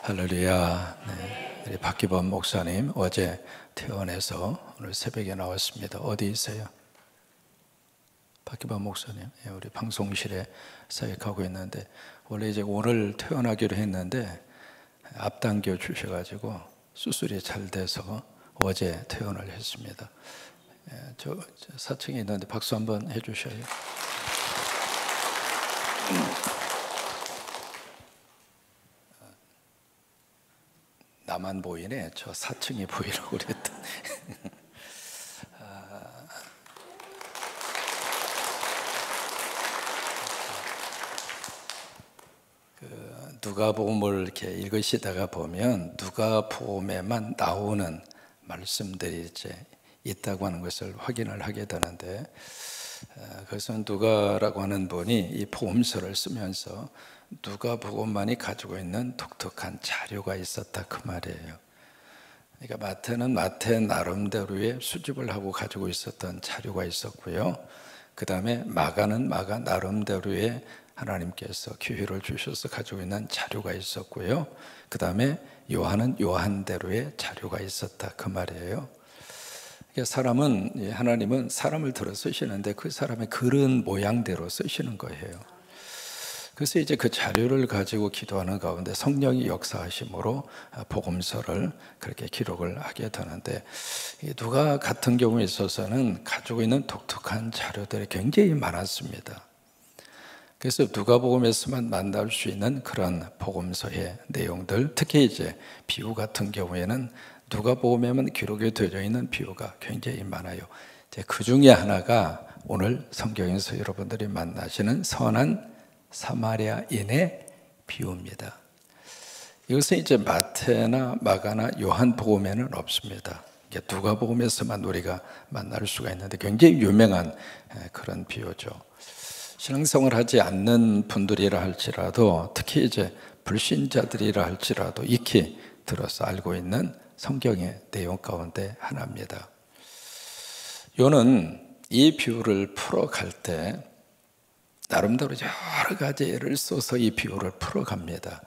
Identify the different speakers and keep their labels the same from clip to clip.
Speaker 1: 할렐루야. 네. 우리 박기범 목사님 어제 퇴원해서 오늘 새벽에 나왔습니다. 어디 있어요? 박기범 목사님, 우리 방송실에 사역하고 있는데 원래 이제 오늘 퇴원하기로 했는데 앞당겨 주셔가지고 수술이 잘 돼서 어제 퇴원을 했습니다. 저 4층에 있는데 박수 한번 해주셔요. 나만 보이네. 저 4층이 보이라고 그랬더니 누가복음을 이렇게 읽으시다가 보면 누가복음에만 나오는 말씀들이 이제 있다고 하는 것을 확인을 하게 되는데, 그것은 누가라고 하는 분이 이 복음서를 쓰면서 누가복음만이 가지고 있는 독특한 자료가 있었다 그 말이에요. 그러니까 마태는 마태 나름대로의 수집을 하고 가지고 있었던 자료가 있었고요. 그 다음에 마가는 마가 나름대로의 하나님께서 기회를 주셔서 가지고 있는 자료가 있었고요. 그 다음에 요한은 요한대로의 자료가 있었다 그 말이에요. 그러니까 하나님은 사람을 들어 쓰시는데 그 사람의 그런 모양대로 쓰시는 거예요. 그래서 이제 그 자료를 가지고 기도하는 가운데 성령이 역사하심으로 복음서를 그렇게 기록을 하게 되는데, 누가 같은 경우에 있어서는 가지고 있는 독특한 자료들이 굉장히 많았습니다. 그래서 누가복음에서만 만날 수 있는 그런 복음서의 내용들, 특히 이제 비유 같은 경우에는 누가복음에만 기록이 되어 있는 비유가 굉장히 많아요. 그 중에 하나가 오늘 성경에서 여러분들이 만나시는 선한 사마리아인의 비유입니다. 이것은 이제 마태나 마가나 요한복음에는 없습니다. 누가복음에서만 우리가 만날 수가 있는데 굉장히 유명한 그런 비유죠. 신앙생활을 하지 않는 분들이라 할지라도, 특히 이제 불신자들이라 할지라도 익히 들어서 알고 있는 성경의 내용 가운데 하나입니다. 요는 이 비유를 풀어갈 때 나름대로 여러 가지 예를 써서 이 비유를 풀어갑니다.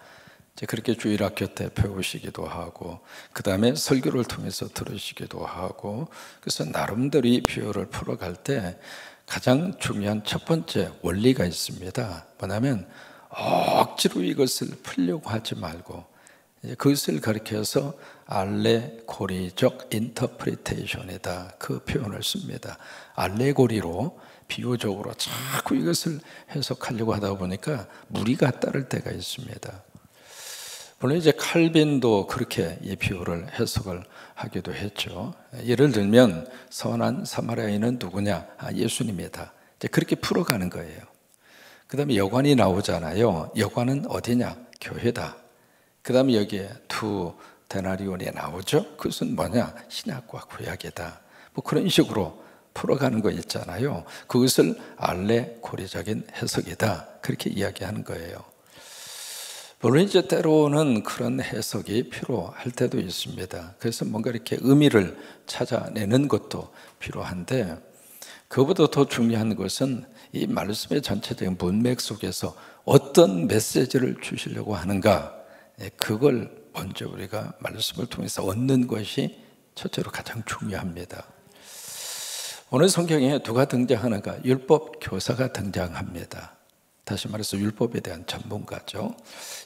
Speaker 1: 그렇게 주일학교 때 배우시기도 하고, 그 다음에 설교를 통해서 들으시기도 하고, 그래서 나름대로 이 비유를 풀어갈 때 가장 중요한 첫 번째 원리가 있습니다. 뭐냐면 억지로 이것을 풀려고 하지 말고 그것을 가리켜서 알레고리적 인터프리테이션이다 그 표현을 씁니다. 알레고리로 비유적으로 자꾸 이것을 해석하려고 하다 보니까 무리가 따를 때가 있습니다. 물론 이제 칼빈도 그렇게 이 비유를 해석을 하기도 했죠. 예를 들면 선한 사마리아인은 누구냐? 예수님이다. 이제 그렇게 풀어가는 거예요. 그 다음에 여관이 나오잖아요. 여관은 어디냐? 교회다. 그 다음에 여기에 두 데나리온이 나오죠. 그것은 뭐냐? 신약과 구약이다. 뭐 그런 식으로 풀어가는 거 있잖아요. 그것을 알레고리적인 해석이다. 그렇게 이야기하는 거예요. 물론 이제 때로는 그런 해석이 필요할 때도 있습니다. 그래서 뭔가 이렇게 의미를 찾아내는 것도 필요한데, 그것보다 더 중요한 것은 이 말씀의 전체적인 문맥 속에서 어떤 메시지를 주시려고 하는가, 그걸 먼저 우리가 말씀을 통해서 얻는 것이 첫째로 가장 중요합니다. 오늘 성경에 누가 등장하는가? 율법 교사가 등장합니다. 다시 말해서 율법에 대한 전문가죠.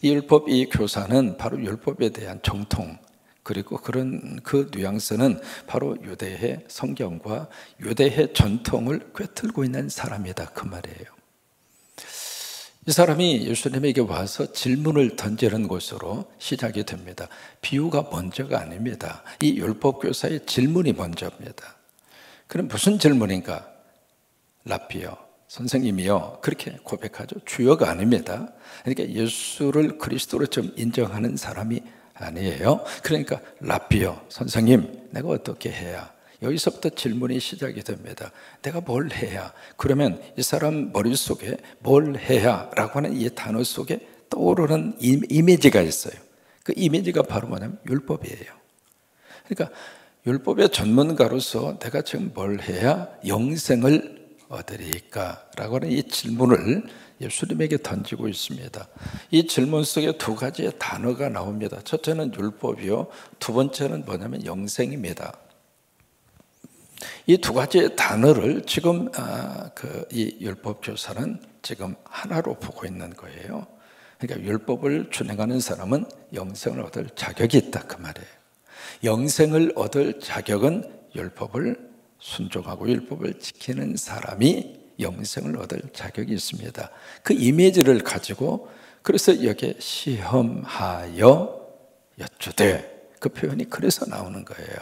Speaker 1: 이 율법, 이 교사는 바로 율법에 대한 정통, 그리고 그 뉘앙스는 바로 유대의 성경과 유대의 전통을 꿰뚫고 있는 사람이다 그 말이에요. 이 사람이 예수님에게 와서 질문을 던지는 것으로 시작이 됩니다. 비유가 먼저가 아닙니다. 이 율법 교사의 질문이 먼저입니다. 그럼 무슨 질문인가? 랍비요, 선생님이요, 그렇게 고백하죠. 주여가 아닙니다. 그러니까 예수를 그리스도로 좀 인정하는 사람이 아니에요. 그러니까 랍비요, 선생님, 내가 어떻게 해야? 여기서부터 질문이 시작이 됩니다. 내가 뭘 해야? 그러면 이 사람 머릿속에 뭘 해야? 라고 하는 이 단어 속에 떠오르는 이미지가 있어요. 그 이미지가 바로 뭐냐면 율법이에요. 그러니까 율법의 전문가로서 내가 지금 뭘 해야 영생을 얻으리까? 라고 하는 이 질문을 예수님에게 던지고 있습니다. 이 질문 속에 두 가지의 단어가 나옵니다. 첫째는 율법이요, 두 번째는 뭐냐면 영생입니다. 이 두 가지의 단어를 지금 이 율법 교사는 지금 하나로 보고 있는 거예요. 그러니까 율법을 준행하는 사람은 영생을 얻을 자격이 있다, 그 말이에요. 영생을 얻을 자격은 율법을 순종하고 율법을 지키는 사람이 영생을 얻을 자격이 있습니다. 그 이미지를 가지고 그래서 여기에 시험하여 여쭈되, 그 표현이 그래서 나오는 거예요.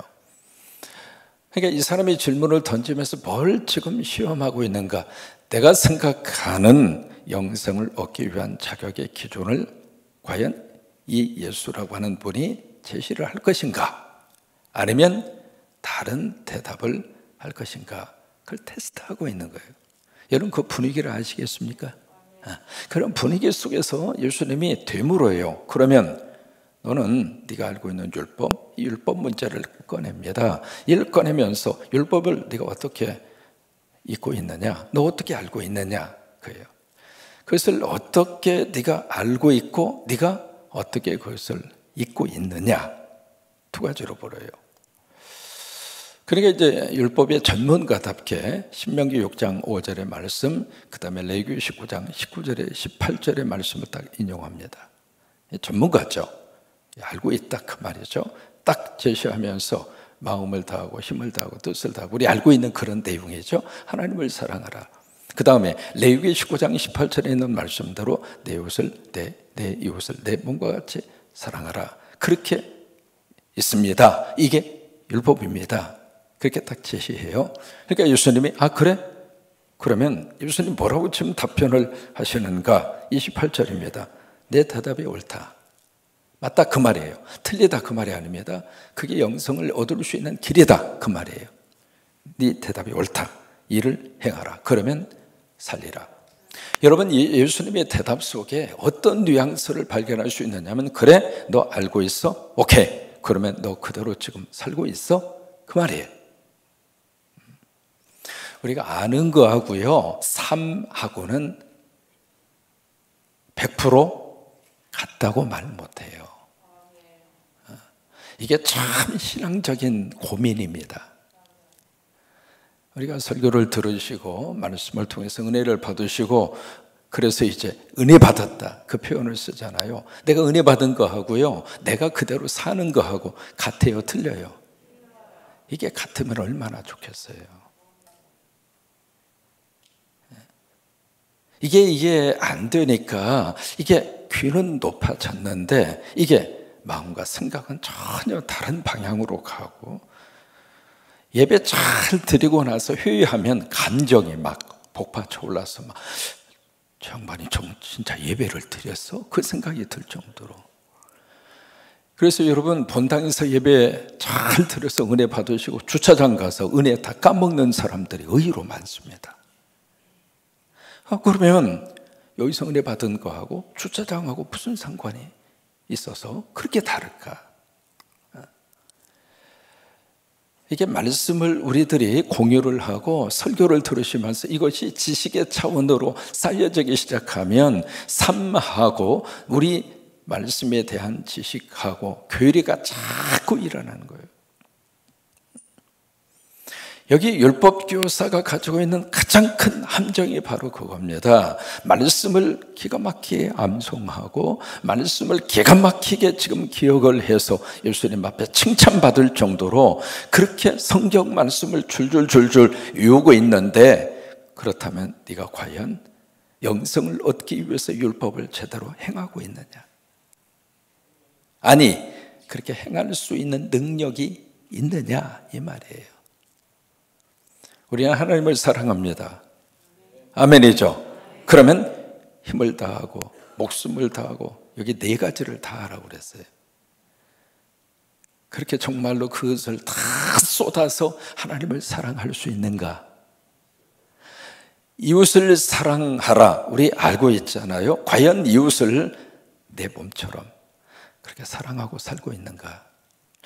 Speaker 1: 그러니까 이 사람이 질문을 던지면서 뭘 지금 시험하고 있는가? 내가 생각하는 영생을 얻기 위한 자격의 기준을 과연 이 예수라고 하는 분이 제시를 할 것인가? 아니면 다른 대답을 할 것인가? 그걸 테스트하고 있는 거예요. 여러분 그 분위기를 아시겠습니까? 그런 분위기 속에서 예수님이 되물어요. 그러면 너는 네가 알고 있는 율법, 이 율법 문제를 꺼냅니다. 이를 꺼내면서 율법을 네가 어떻게 잊고 있느냐? 너 어떻게 알고 있느냐? 그래요. 그것을 어떻게 네가 알고 있고 네가 어떻게 그것을 잊고 있느냐? 두 가지로 보여요. 그러니까 이제 율법의 전문가답게 신명기 6장 5절의 말씀, 그 다음에 레위기 19장 19절에 18절의 말씀을 딱 인용합니다. 전문가죠. 알고 있다 그 말이죠. 딱 제시하면서 마음을 다하고 힘을 다하고 뜻을 다하고 우리 알고 있는 그런 내용이죠. 하나님을 사랑하라. 그 다음에 레위기 19장 18절에 있는 말씀대로 내 이웃을 내 몸과 같이 사랑하라. 그렇게 있습니다. 이게 율법입니다. 그렇게 딱 제시해요. 그러니까 예수님이 그래? 그러면 예수님 뭐라고 지금 답변을 하시는가? 28절입니다. 내 대답이 옳다. 맞다 그 말이에요. 틀리다 그 말이 아닙니다. 그게 영생을 얻을 수 있는 길이다 그 말이에요. 네 대답이 옳다. 이를 행하라. 그러면 살리라. 여러분 이 예수님의 대답 속에 어떤 뉘앙스를 발견할 수 있느냐면 그래 너 알고 있어? 오케이. 그러면 너 그대로 지금 살고 있어? 그 말이에요. 우리가 아는 거하고요 삶하고는 100% 같다고 말 못해요. 이게 참 신앙적인 고민입니다. 우리가 설교를 들으시고 말씀을 통해서 은혜를 받으시고 그래서 이제 은혜 받았다 그 표현을 쓰잖아요. 내가 은혜 받은 거하고요 내가 그대로 사는 거하고 같아요, 틀려요? 이게 같으면 얼마나 좋겠어요. 이게 안 되니까 이게 귀는 높아졌는데 이게 마음과 생각은 전혀 다른 방향으로 가고 예배 잘 드리고 나서 회의하면 감정이 막 복받쳐 올라서 막 저 양반이 진짜 예배를 드렸어? 그 생각이 들 정도로. 그래서 여러분 본당에서 예배 잘 드려서 은혜 받으시고 주차장 가서 은혜 다 까먹는 사람들이 의외로 많습니다. 그러면 여기서 은혜 받은 거하고 주차장하고 무슨 상관이 있어서 그렇게 다를까? 이게 말씀을 우리들이 공유를 하고 설교를 들으시면서 이것이 지식의 차원으로 쌓여지기 시작하면 삶하고 우리 말씀에 대한 지식하고 괴리가 자꾸 일어나는 거예요. 여기 율법교사가 가지고 있는 가장 큰 함정이 바로 그겁니다. 말씀을 기가 막히게 암송하고 말씀을 기가 막히게 지금 기억을 해서 예수님 앞에 칭찬받을 정도로 그렇게 성경 말씀을 줄줄줄줄 외우고 있는데 그렇다면 네가 과연 영생을 얻기 위해서 율법을 제대로 행하고 있느냐? 아니 그렇게 행할 수 있는 능력이 있느냐 이 말이에요. 우리는 하나님을 사랑합니다. 아멘이죠. 그러면 힘을 다하고 목숨을 다하고 여기 네 가지를 다 하라고 그랬어요. 그렇게 정말로 그것을 다 쏟아서 하나님을 사랑할 수 있는가? 이웃을 사랑하라 우리 알고 있잖아요. 과연 이웃을 내 몸처럼 그렇게 사랑하고 살고 있는가?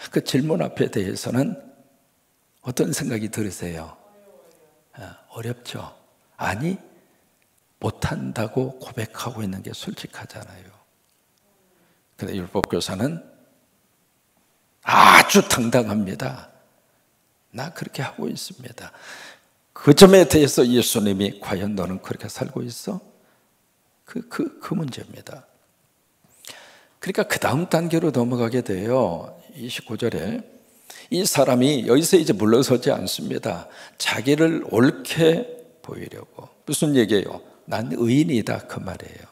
Speaker 1: 그 질문 앞에 대해서는 어떤 생각이 들으세요? 어렵죠? 아니 못한다고 고백하고 있는 게 솔직하잖아요. 근데 율법교사는 아주 당당합니다. 나 그렇게 하고 있습니다. 그 점에 대해서 예수님이 과연 너는 그렇게 살고 있어? 그 문제입니다. 그러니까 그 다음 단계로 넘어가게 돼요. 29절에 이 사람이 여기서 이제 물러서지 않습니다. 자기를 옳게 보이려고. 무슨 얘기예요? 난 의인이다 그 말이에요.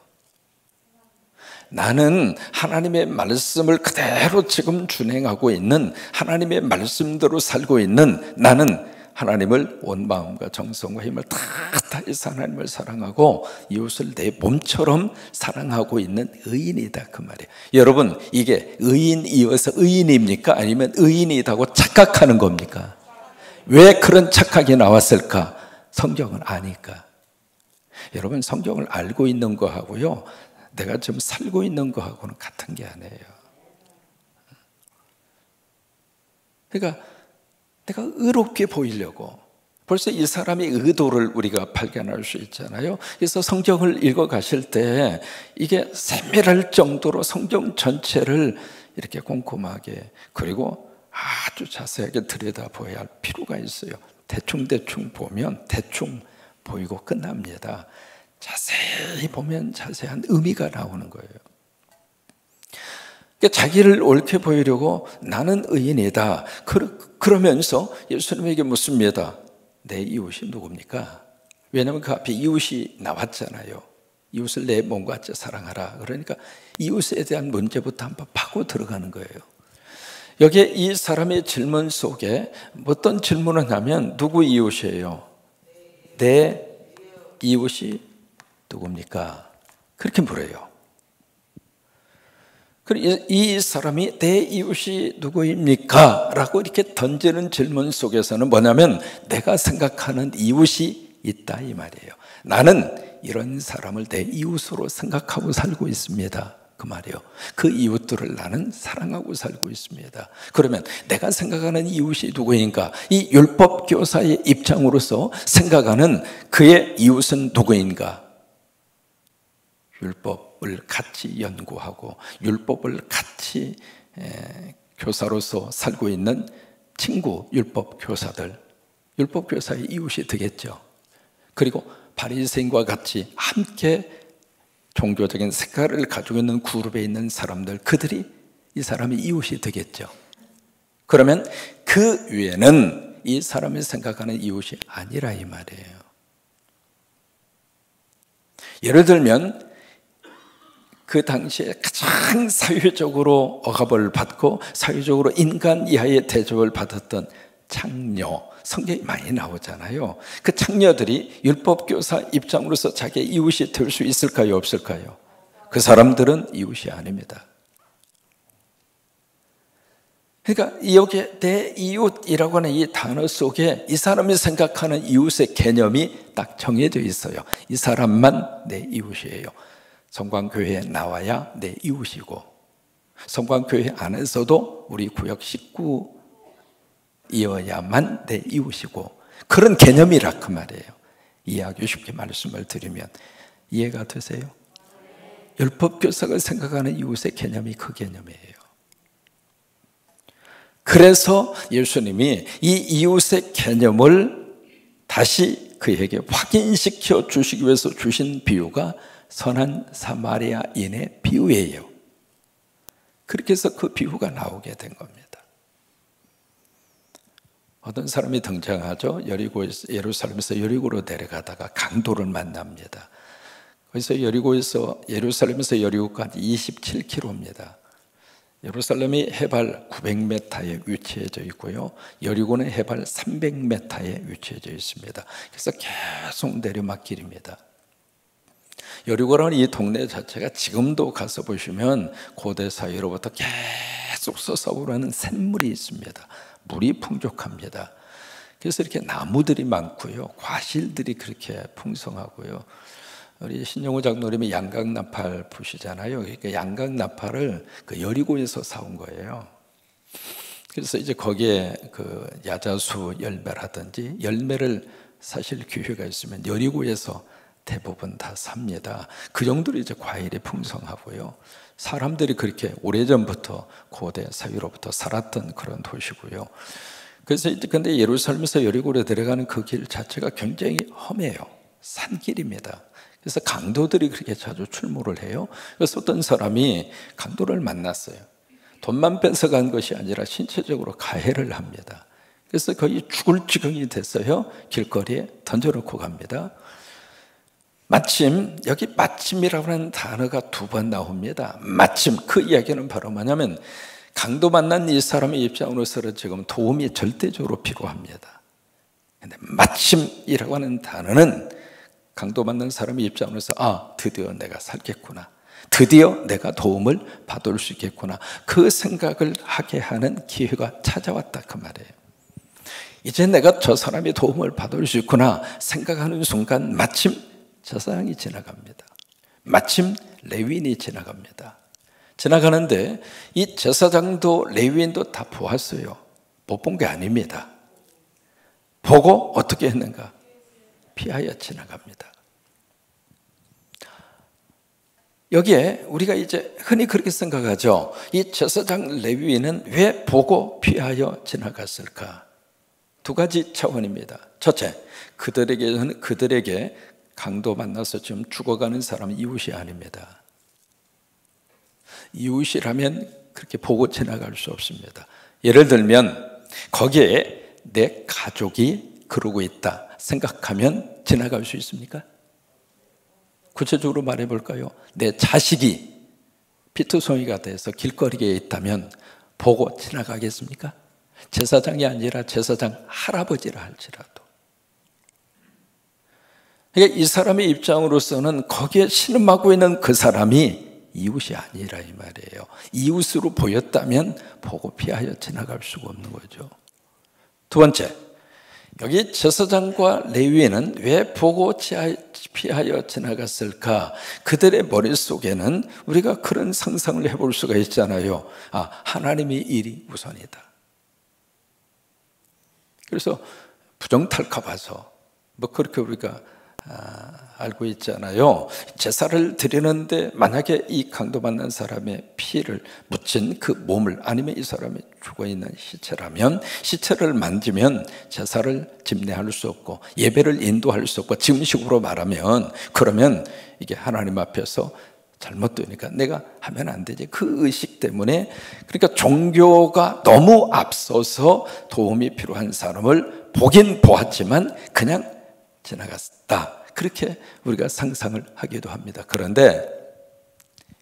Speaker 1: 나는 하나님의 말씀을 그대로 지금 준행하고 있는, 하나님의 말씀대로 살고 있는, 나는 하나님을 온 마음과 정성과 힘을 다 다해서 하나님을 사랑하고 이웃을 내 몸처럼 사랑하고 있는 의인이다 그 말이에요. 여러분, 이게 의인이어서 의인입니까? 아니면 의인이라고 착각하는 겁니까? 왜 그런 착각이 나왔을까? 성경을 아니까. 여러분, 성경을 알고 있는 거하고요, 내가 지금 살고 있는 거하고는 같은 게 아니에요. 그러니까 내가 의롭게 보이려고, 벌써 이 사람의 의도를 우리가 발견할 수 있잖아요. 그래서 성경을 읽어 가실 때 이게 세밀할 정도로 성경 전체를 이렇게 꼼꼼하게, 그리고 아주 자세하게 들여다봐야 할 필요가 있어요. 대충 보면 대충 보이고 끝납니다. 자세히 보면 자세한 의미가 나오는 거예요. 그러니까 자기를 옳게 보이려고 나는 의인이다. 그러면서 예수님에게 묻습니다. 내 이웃이 누굽니까? 왜냐하면 그 앞에 이웃이 나왔잖아요. 이웃을 내 몸과 같이 사랑하라. 그러니까 이웃에 대한 문제부터 한번 파고 들어가는 거예요. 여기에 이 사람의 질문 속에 어떤 질문을 하면 누구 이웃이에요? 내 이웃이 누굽니까? 그렇게 물어요. 이 사람이 내 이웃이 누구입니까? 라고 이렇게 던지는 질문 속에서는 뭐냐면 내가 생각하는 이웃이 있다 이 말이에요. 나는 이런 사람을 내 이웃으로 생각하고 살고 있습니다. 그 말이에요. 그 이웃들을 나는 사랑하고 살고 있습니다. 그러면 내가 생각하는 이웃이 누구인가? 이 율법교사의 입장으로서 생각하는 그의 이웃은 누구인가? 율법을 같이 연구하고 율법을 같이 교사로서 살고 있는 친구 율법교사들, 율법교사의 이웃이 되겠죠. 그리고 바리새인과 같이 함께 종교적인 색깔을 가지고 있는 그룹에 있는 사람들, 그들이 이 사람의 이웃이 되겠죠. 그러면 그 위에는 이 사람이 생각하는 이웃이 아니라 이 말이에요. 예를 들면 그 당시에 가장 사회적으로 억압을 받고 사회적으로 인간 이하의 대접을 받았던 창녀, 성경이 많이 나오잖아요. 그 창녀들이 율법교사 입장으로서 자기의 이웃이 될 수 있을까요? 없을까요? 그 사람들은 이웃이 아닙니다. 그러니까 여기에 내 이웃이라고 하는 이 단어 속에 이 사람이 생각하는 이웃의 개념이 딱 정해져 있어요. 이 사람만 내 이웃이에요. 성광교회에 나와야 내 이웃이고, 성광교회 안에서도 우리 구역 식구이어야만 내 이웃이고, 그런 개념이라 그 말이에요. 이해하기 쉽게 말씀을 드리면 이해가 되세요? 율법교사가 생각하는 이웃의 개념이 그 개념이에요. 그래서 예수님이 이 이웃의 개념을 다시 그에게 확인시켜 주시기 위해서 주신 비유가 선한 사마리아인의 비유예요. 그렇게 해서 그 비유가 나오게 된 겁니다. 어떤 사람이 등장하죠. 예루살렘에서 여리고로 내려가다가 강도를 만납니다. 그래서 예루살렘에서 여리고까지 27km입니다. 예루살렘이 해발 900m에 위치해져 있고요. 여리고는 해발 300m에 위치해져 있습니다. 그래서 계속 내리막길입니다. 여리고라는 이 동네 자체가 지금도 가서 보시면 고대 사회로부터 계속 솟아오르는 샘물이 있습니다. 물이 풍족합니다. 그래서 이렇게 나무들이 많고요. 과실들이 그렇게 풍성하고요. 우리 신영호 장로님이 양각나팔 부시잖아요. 그러니까 양각나팔을 그 여리고에서 사온 거예요. 그래서 이제 거기에 그 야자수 열매라든지 열매를 사실 기회가 있으면 여리고에서 대부분 다 삽니다. 그 정도로 이제 과일이 풍성하고요. 사람들이 그렇게 오래전부터 고대 사회로부터 살았던 그런 도시고요. 그래서 이제 근데 예루살렘에서 여리고로 들어가는 그 길 자체가 굉장히 험해요. 산길입니다. 그래서 강도들이 그렇게 자주 출몰을 해요. 그래서 어떤 사람이 강도를 만났어요. 돈만 뺏어간 것이 아니라 신체적으로 가해를 합니다. 그래서 거의 죽을 지경이 됐어요. 길거리에 던져놓고 갑니다. 마침, 여기 마침이라고 하는 단어가 2번 나옵니다. 마침, 그 이야기는 바로 뭐냐면 강도 만난 이 사람의 입장으로서는 지금 도움이 절대적으로 필요합니다. 근데 마침이라고 하는 단어는 강도 만난 사람의 입장으로서 드디어 내가 살겠구나, 드디어 내가 도움을 받을 수 있겠구나, 그 생각을 하게 하는 기회가 찾아왔다 그 말이에요. 이제 내가 저 사람의 도움을 받을 수 있구나 생각하는 순간 마침 제사장이 지나갑니다. 마침 레위인이 지나갑니다. 지나가는데 이 제사장도 레위인도 다 보았어요. 못 본 게 아닙니다. 보고 어떻게 했는가? 피하여 지나갑니다. 여기에 우리가 이제 흔히 그렇게 생각하죠. 이 제사장 레위인은 왜 보고 피하여 지나갔을까? 2가지 차원입니다. 첫째, 그들에게 강도 만나서 지금 죽어가는 사람은 이웃이 아닙니다. 이웃이라면 그렇게 보고 지나갈 수 없습니다. 예를 들면 거기에 내 가족이 그러고 있다 생각하면 지나갈 수 있습니까? 구체적으로 말해 볼까요? 내 자식이 피투성이가 돼서 길거리에 있다면 보고 지나가겠습니까? 제사장이 아니라 제사장 할아버지라 할지라도. 그러니까 이 사람의 입장으로서는 거기에 신음하고 있는 그 사람이 이웃이 아니라 이 말이에요. 이웃으로 보였다면 보고 피하여 지나갈 수가 없는 거죠. 2번째, 여기 제사장과 레위인은 왜 보고 피하여 지나갔을까? 그들의 머릿속에는 우리가 그런 상상을 해볼 수가 있잖아요. 하나님의 일이 우선이다. 그래서 부정탈까 봐서 그렇게 우리가 알고 있잖아요. 제사를 드리는데 만약에 이 강도 만난 사람의 피를 묻힌 그 몸을, 아니면 이 사람이 죽어있는 시체라면 시체를 만지면 제사를 집례할 수 없고 예배를 인도할 수 없고, 지금식으로 말하면 그러면 이게 하나님 앞에서 잘못되니까 내가 하면 안 되지. 그 의식 때문에, 그러니까 종교가 너무 앞서서 도움이 필요한 사람을 보긴 보았지만 그냥 지나갔다, 그렇게 우리가 상상을 하기도 합니다. 그런데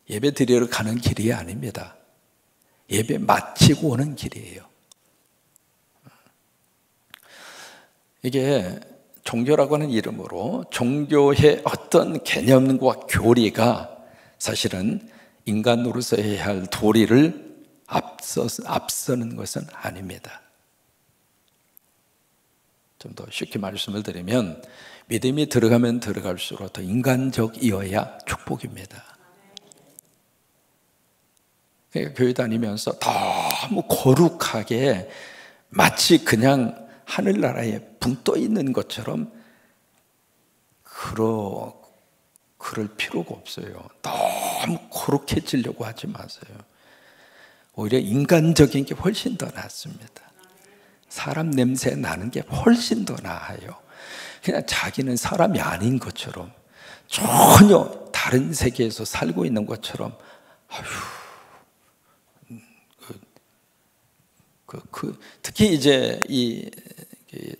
Speaker 1: 예배 드리러 가는 길이 아닙니다. 예배 마치고 오는 길이에요. 이게 종교라고 하는 이름으로 종교의 어떤 개념과 교리가 사실은 인간으로서 해야 할 도리를 앞서는 것은 아닙니다. 좀 더 쉽게 말씀을 드리면, 믿음이 들어가면 들어갈수록 더 인간적이어야 축복입니다. 그러니까 교회 다니면서 너무 거룩하게 마치 그냥 하늘나라에 붕 떠 있는 것처럼 그럴 필요가 없어요. 너무 거룩해지려고 하지 마세요. 오히려 인간적인 게 훨씬 더 낫습니다. 사람 냄새 나는 게 훨씬 더 나아요. 그냥 자기는 사람이 아닌 것처럼, 전혀 다른 세계에서 살고 있는 것처럼, 특히 이제 이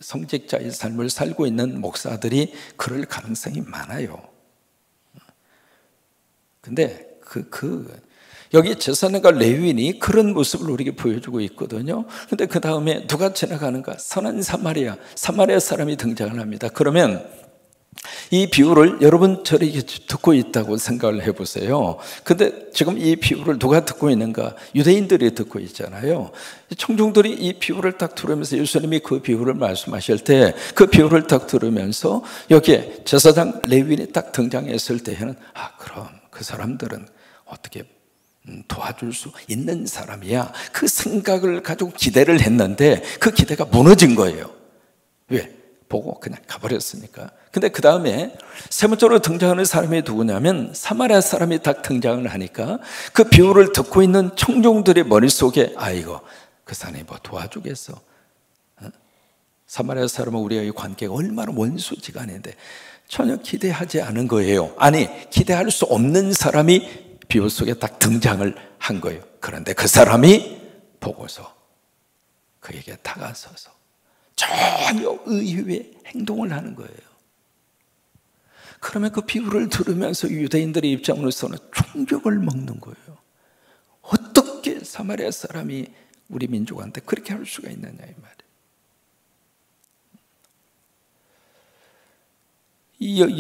Speaker 1: 성직자의 삶을 살고 있는 목사들이 그럴 가능성이 많아요. 근데 여기 제사장과 레위인이 그런 모습을 우리에게 보여주고 있거든요. 근데 그 다음에 누가 지나가는가? 선한 사마리아 사람이 등장을 합니다. 그러면 이 비유를 여러분 저렇게 듣고 있다고 생각을 해보세요. 근데 지금 이 비유를 누가 듣고 있는가? 유대인들이 듣고 있잖아요. 청중들이 이 비유를 딱 들으면서, 예수님이 그 비유를 말씀하실 때 그 비유를 딱 들으면서 여기에 제사장 레위인이 딱 등장했을 때에는 그럼 그 사람들은 어떻게 도와줄 수 있는 사람이야, 그 생각을 가지고 기대를 했는데 그 기대가 무너진 거예요. 왜? 보고 그냥 가버렸으니까. 근데 그 다음에 세 번째로 등장하는 사람이 누구냐면 사마리아 사람이 딱 등장을 하니까 그 비유를 듣고 있는 청중들의 머릿속에 아이고 그 사람이 뭐 도와주겠어. 사마리아 사람은 우리와의 관계가 얼마나 원수지간인데 전혀 기대하지 않은 거예요. 아니 기대할 수 없는 사람이 비유 속에 딱 등장을 한 거예요. 그런데 그 사람이 보고서 그에게 다가서서 전혀 의외의 행동을 하는 거예요. 그러면 그 비유를 들으면서 유대인들의 입장으로서는 충격을 먹는 거예요. 어떻게 사마리아 사람이 우리 민족한테 그렇게 할 수가 있느냐 이 말이에요.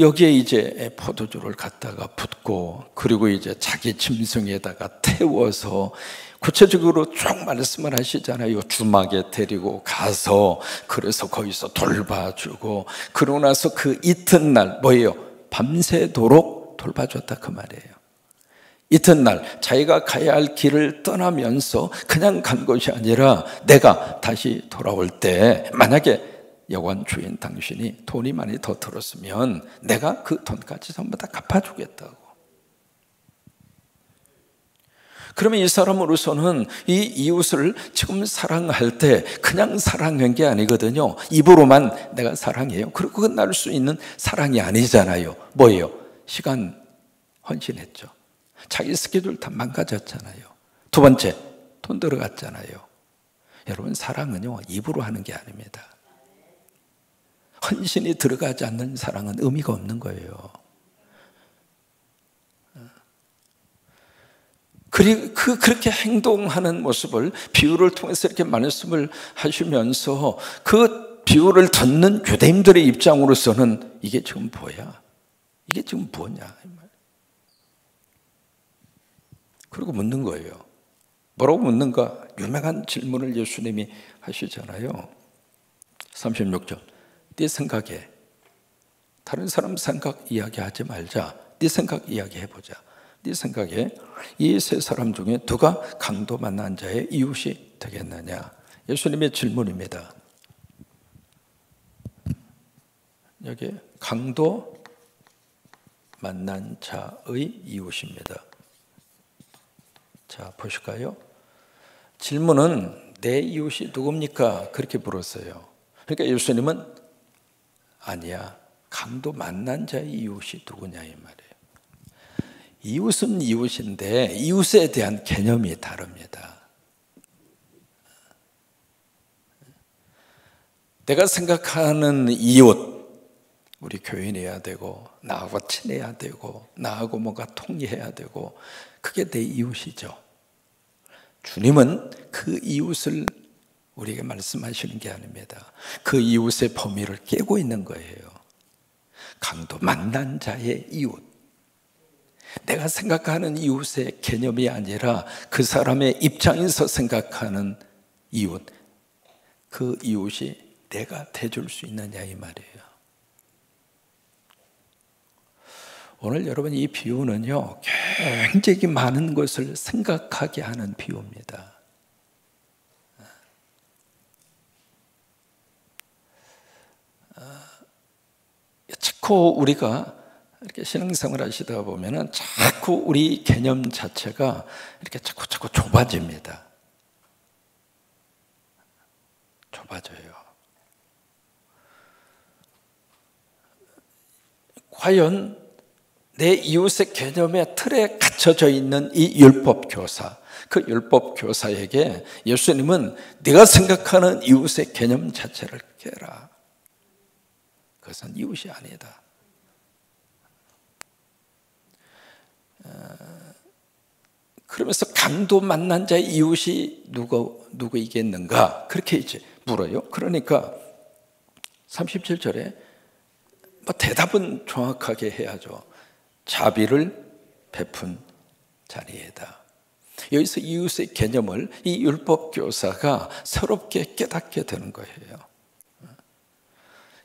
Speaker 1: 여기에 이제 포도주를 갖다가 붓고 그리고 이제 자기 짐승에다가 태워서 구체적으로 쭉 말씀을 하시잖아요. 주막에 데리고 가서 그래서 거기서 돌봐주고 그러고 나서 그 이튿날 뭐예요? 밤새도록 돌봐줬다 그 말이에요. 이튿날 자기가 가야 할 길을 떠나면서 그냥 간 것이 아니라 내가 다시 돌아올 때 만약에 여관 주인 당신이 돈이 많이 더 들었으면 내가 그 돈까지 전부 다 갚아주겠다고. 그러면 이 사람으로서는 이 이웃을 지금 사랑할 때 그냥 사랑한 게 아니거든요. 입으로만 내가 사랑해요. 그리고 끝날 수 있는 사랑이 아니잖아요. 뭐예요? 시간 헌신했죠. 자기 스케줄 다 망가졌잖아요. 두 번째, 돈 들어갔잖아요. 여러분 사랑은요 입으로 하는 게 아닙니다. 헌신이 들어가지 않는 사랑은 의미가 없는 거예요. 그렇게 행동하는 모습을 비유를 통해서 이렇게 말씀을 하시면서 그 비유를 듣는 유대인들의 입장으로서는 이게 지금 뭐야? 이게 지금 뭐냐? 그리고 묻는 거예요. 뭐라고 묻는가? 유명한 질문을 예수님이 하시잖아요. 36절. 네 생각에 다른 사람 생각 이야기하지 말자. 네 생각 이야기해보자. 네 생각에 이 세 사람 중에 누가 강도 만난 자의 이웃이 되겠느냐? 예수님의 질문입니다. 여기 강도 만난 자의 이웃입니다. 자, 보실까요? 질문은 내 이웃이 누굽니까? 그렇게 물었어요. 그러니까 예수님은 아니야. 강도 만난 자의 이웃이 누구냐 이 말이에요. 이웃은 이웃인데 이웃에 대한 개념이 다릅니다. 내가 생각하는 이웃, 우리 교인이어야 되고 나하고 친해야 되고 나하고 뭔가 통일해야 되고 그게 내 이웃이죠. 주님은 그 이웃을 우리에게 말씀하시는 게 아닙니다. 그 이웃의 범위를 깨고 있는 거예요. 강도 만난 자의 이웃. 내가 생각하는 이웃의 개념이 아니라 그 사람의 입장에서 생각하는 이웃. 그 이웃이 내가 돼줄 수 있느냐 이 말이에요. 오늘 여러분 이 비유는요 굉장히 많은 것을 생각하게 하는 비유입니다. 자꾸 우리가 이렇게 신앙생활 하시다 보면은 자꾸 우리 개념 자체가 이렇게 자꾸 좁아집니다. 좁아져요. 과연 내 이웃의 개념의 틀에 갇혀져 있는 이 율법 교사, 그 율법 교사에게 예수님은 네가 생각하는 이웃의 개념 자체를 깨라. 그것은 이웃이 아니다. 그러면서 강도 만난 자의 이웃이 누구이겠는가? 그렇게 이제 물어요. 그러니까 37절에 뭐 대답은 정확하게 해야죠. 자비를 베푼 자리에다. 여기서 이웃의 개념을 이 율법 교사가 새롭게 깨닫게 되는 거예요.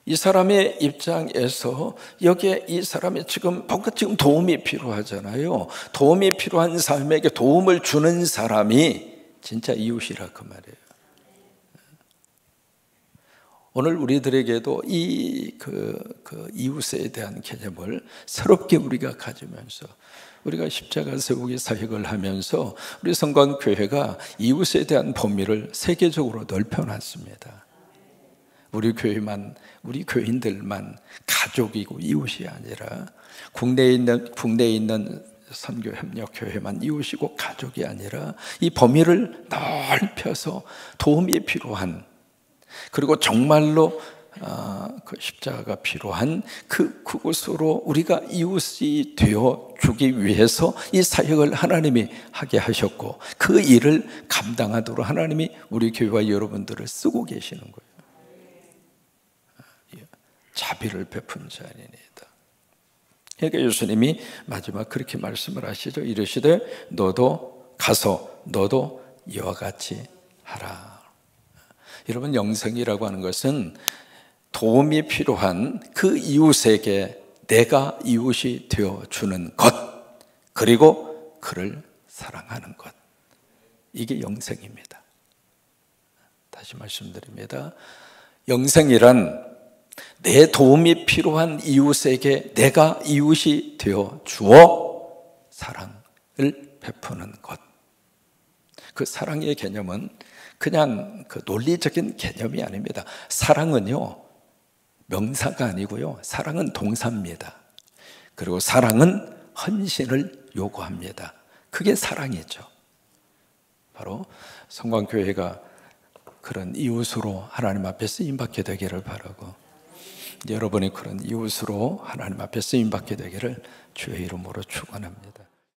Speaker 1: 이 사람의 입장에서 여기에 이 사람이 뭔가 지금 도움이 필요하잖아요. 도움이 필요한 사람에게 도움을 주는 사람이 진짜 이웃이라 그 말이에요. 오늘 우리들에게도 이웃에 대한 개념을 새롭게 우리가 가지면서 우리가 십자가 세우기 사역을 하면서 우리 성광교회가 이웃에 대한 범위를 세계적으로 넓혀놨습니다. 우리 교인들만 가족이고 이웃이 아니라 국내에 있는 선교협력교회만 이웃이고 가족이 아니라 이 범위를 넓혀서 도움이 필요한, 그리고 정말로 그 십자가가 필요한 그곳으로 우리가 이웃이 되어 주기 위해서 이 사역을 하나님이 하게 하셨고, 그 일을 감당하도록 하나님이 우리 교회와 여러분들을 쓰고 계시는 거예요. 자비를 베푼 자니이다. 그러니까 예수님이 마지막 그렇게 말씀을 하시죠. 이르시되 너도 가서 너도 이와 같이 하라. 여러분, 영생이라고 하는 것은 도움이 필요한 그 이웃에게 내가 이웃이 되어주는 것, 그리고 그를 사랑하는 것, 이게 영생입니다. 다시 말씀드립니다. 영생이란 내 도움이 필요한 이웃에게 내가 이웃이 되어주어 사랑을 베푸는 것. 그 사랑의 개념은 그냥 그 논리적인 개념이 아닙니다. 사랑은요, 명사가 아니고요, 사랑은 동사입니다. 그리고 사랑은 헌신을 요구합니다. 그게 사랑이죠. 바로 성광교회가 그런 이웃으로 하나님 앞에 쓰임받게 되기를 바라고, 여러분이 그런 이웃으로 하나님 앞에 쓰임받게 되기를 주의 이름으로 축원합니다.